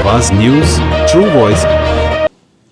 आवाज news true voice.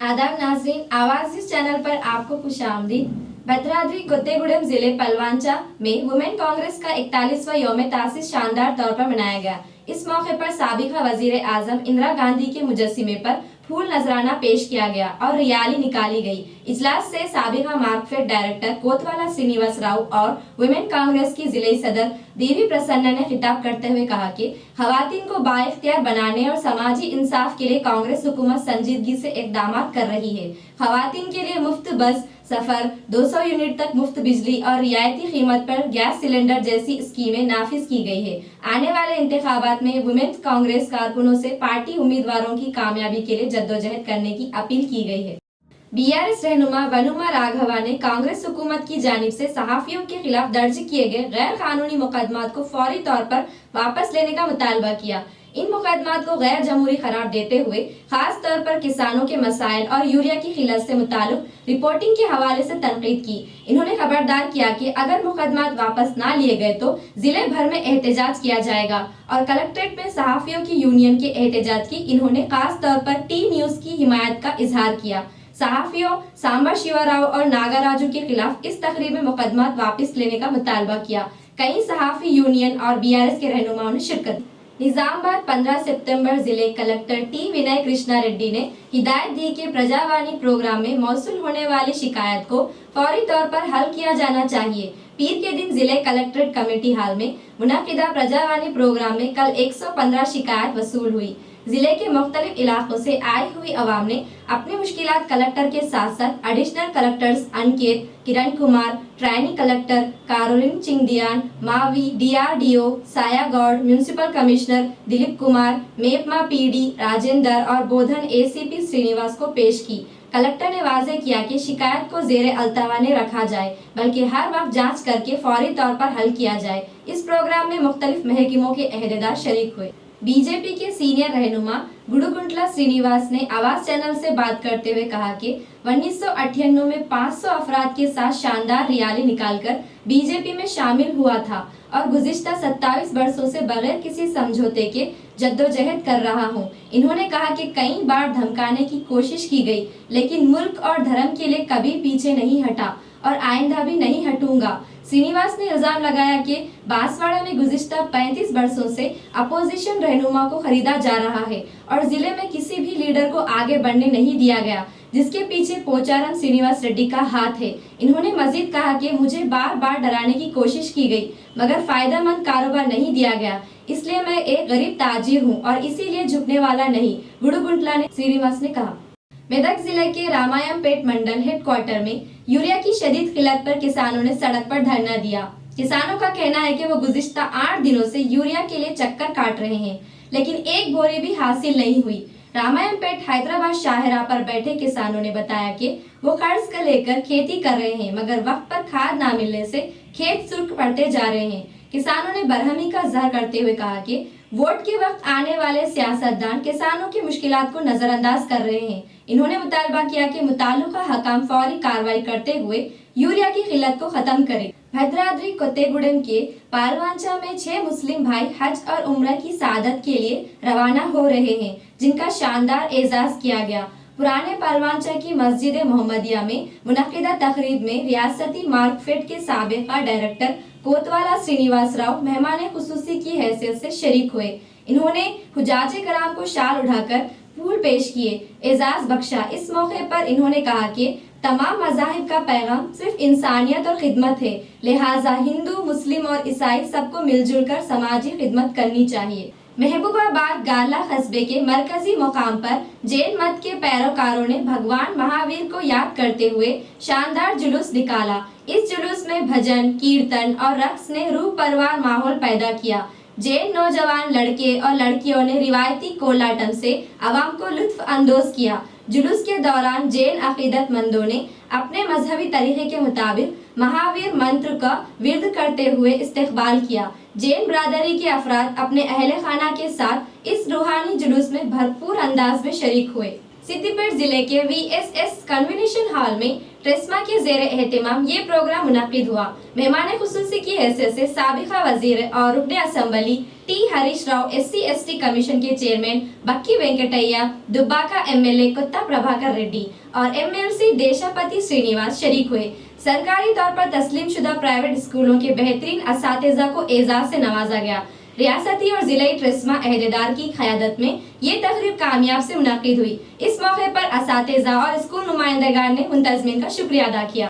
आदाब नाज़रीन, आवाज न्यूज चैनल पर आपको खुशामदीद। भद्राद्री कोत्तेगुडेम जिले पलवांचा में वुमेन कांग्रेस का 41वां यौम तासीस शानदार तौर पर मनाया गया। इस मौके पर साबिका वजीर आजम इंदिरा गांधी के मुजस्सिमे पर फूल नजराना पेश किया गया और रैली निकाली गई। इजलास से साबिका मार्कफेड डायरेक्टर कोतवाला श्रीनिवास राव और वुमेन कांग्रेस की जिले सदर देवी प्रसन्ना ने खिताब करते हुए कहा कि खवातीन को बाइख्तियार बनाने और समाजी इंसाफ के लिए कांग्रेस हुकूमत संजीदगी से इकदाम कर रही है। खवातीन के लिए मुफ्त बस सफर, 200 यूनिट तक मुफ्त बिजली और रियायती कीमत पर गैस सिलेंडर जैसी स्कीमें नाफिज की गई है। आने वाले इंतखाबात में वुमेन कांग्रेस कारकुनों से पार्टी उम्मीदवारों की कामयाबी के लिए जद्दोजहद करने की अपील की गई है। बीआरएस रहनुमा वनुमा राघवा ने कांग्रेस हुकूमत की जानिब से सहाफियों के खिलाफ दर्ज किए गए गैर कानूनी मुकदमात को फौरी तौर पर वापस लेने का मुतालबा किया। इन मुकदमात को गैर जमहूरी करार देते हुए खास तौर पर किसानों के मसाइल और यूरिया की खिलत से मुताल्लिक रिपोर्टिंग के हवाले से तनकीद की। इन्होंने खबरदार किया कि अगर मुकदमात वापस ना लिए गए तो जिले भर में एहतजाज किया जाएगा और कलेक्ट्रेट में सहाफियों की यूनियन के एहतजाज की इन्होंने खास तौर पर टी न्यूज की हिमायत का इजहार किया। सहाफियों सांबा शिवराव और नागाराजू के खिलाफ इस तकरीब में मुकदमात वापस लेने का मुतालबा किया। कई सहाफी यूनियन और बीआरएस के रहनुमाओं ने शिरकत। निजामाबाद 15 सितंबर जिले कलेक्टर टी विनय कृष्णा रेड्डी ने हिदायत दी कि प्रजावाणी प्रोग्राम में मौसूल होने वाली शिकायत को फौरी तौर पर हल किया जाना चाहिए। पीर के दिन जिले कलेक्ट्रेट कमेटी हाल में मुनक्किदा प्रजावाणी प्रोग्राम में कल 115 शिकायत वसूल हुई। जिले के मुख्तलिफ इलाकों से आई हुई अवाम ने अपनी मुश्किलात कलेक्टर के साथ साथ additional collectors Anket, Kiran Kumar, trainee collector Caroline Chingdiyan, Mavi, DRDO, Sayagoud, municipal commissioner Dilip Kumar, MEPMA PD Rajendra और बोधन एसीपी श्रीनिवास को पेश की। कलेक्टर ने वाजे किया कि शिकायत को जेरे अल्तवा ने रखा जाए, बल्कि हर वक्त जांच करके फौरी तौर पर हल किया जाए। इस प्रोग्राम में मुख्तलिफ महकमों के अहदेदार शरीक हुए। बीजेपी के सीनियर रहनुमा गुडुगुंटला श्रीनिवास ने आवाज चैनल से बात करते हुए कहा कि 1998 में 500 अफराद के साथ शानदार रैली निकालकर बीजेपी में शामिल हुआ था और गुज़िश्ता 27 वर्षों से बगैर किसी समझौते के जद्दोजहद कर रहा हूं। इन्होंने कहा कि कई बार धमकाने की कोशिश की गई, लेकिन मुल्क और धर्म के लिए कभी पीछे नहीं हटा और आइंदा भी नहीं हटूंगा। श्रीनिवास ने इल्जाम लगाया कि बांसवाड़ा में गुज़िश्ता 35 वर्षों से अपोजिशन रहनुमा को खरीदा जा रहा है और जिले में किसी भी लीडर को आगे बढ़ने नहीं दिया गया, जिसके पीछे पोचारम श्रीनिवास रेड्डी का हाथ है। इन्होंने मजीद कहा कि मुझे बार बार डराने की कोशिश की गई, मगर फायदेमंद कारोबार नहीं दिया गया, इसलिए मैं एक गरीब ताजिर हूँ और इसीलिए झुकने वाला नहीं, गुडुगुंटला ने श्रीनिवास ने कहा। मेदक जिले के रामायणपेट मंडल हेडक्वार्टर में यूरिया की शदीद किल्लत पर किसानों ने सड़क पर धरना दिया। किसानों का कहना है कि वो गुज़िश्ता 8 दिनों से यूरिया के लिए चक्कर काट रहे हैं, लेकिन एक बोरी भी हासिल नहीं हुई। रामायणपेट हैदराबाद शाहरा पर बैठे किसानों ने बताया कि वो कर्ज कर लेकर खेती कर रहे हैं, मगर वक्त पर खाद ना मिलने से खेत सुर्ख पड़ते जा रहे हैं। किसानों ने बरहमी का इज़हार करते हुए कहा कि वोट के वक्त आने वाले सियासतदान किसानों की मुश्किलात को नजरअंदाज कर रहे हैं। इन्होंने मुतालबा किया कि मुताल्लिका हकाम फौरी कार्रवाई करते हुए यूरिया की किल्लत को खत्म करे। भद्राद्री कोत्तेगुडेम के पालवांचा में 6 मुस्लिम भाई हज और उम्रह की सादत के लिए रवाना हो रहे हैं, जिनका शानदार एजाज किया गया। पुराने पालवांचा की मस्जिद मोहम्मदिया में मुनक्किदा तकरीब में रियासती मार्कफेड के साबिका डायरेक्टर कोतवाला श्रीनिवास राव मेहमान खुसूसी की हैसियत से शरीक हुए। इन्होंने हुजाजे कराम को शाल उठाकर फूल पेश किए, एजाज बख्शा। इस मौके पर इन्होंने कहा कि तमाम मज़ाहिब का पैगाम सिर्फ इंसानियत और खिदमत है, लिहाजा हिंदू, मुस्लिम और ईसाई सबको मिलजुल कर समाजी खिदमत करनी चाहिए। महबूबाबाद गाला कस्बे के मरकजी मुकाम पर जैन मत के पैरोकारों ने भगवान महावीर को याद करते हुए शानदार जुलूस निकाला। इस जुलूस में भजन, कीर्तन और रक्स ने रूह परवार माहौल पैदा किया। जैन नौजवान लड़के और लड़कियों ने रिवायती कोलाटम से आवाम को लुत्फ अंदोज किया। जुलूस के दौरान जैन अकीदतमंदों ने अपने मजहबी तरीके के मुताबिक महावीर मंत्र का विर्द करते हुए इस्तकबाल किया। जैन बरादरी के अफराद अपने अहले खाना के साथ इस रूहानी जुलूस में भरपूर अंदाज में शरीक हुए। सिद्दीपेट जिले के VSS कन्वेंशन हॉल में ट्रेस्मा के ज़ेर एहतिमाम ये प्रोग्राम मुनक्किद हुआ। मेहमान खुसूसी की हैसियत से साबिका वजीर और रुकने assembly T Harish Rao SC/ST commission के चेयरमैन बक्की वेंकटैया, दुब्बाका MLA कुत्ता प्रभाकर रेड्डी और MLC देशापति श्रीनिवास शरीक हुए। सरकारी तौर पर तस्लीम शुदा प्राइवेट स्कूलों के बेहतरीन असातिज़ा को एजाज से नवाजा गया। रियासती और जिलाई ट्रेस्मा अहदेदार की क़यादत में ये तकरीब कामयाब से मुनक्किद हुई। इस मौके पर असातिज़ा और स्कूल नुमाइंदगान ने मुंतज़मीन का शुक्रिया अदा किया।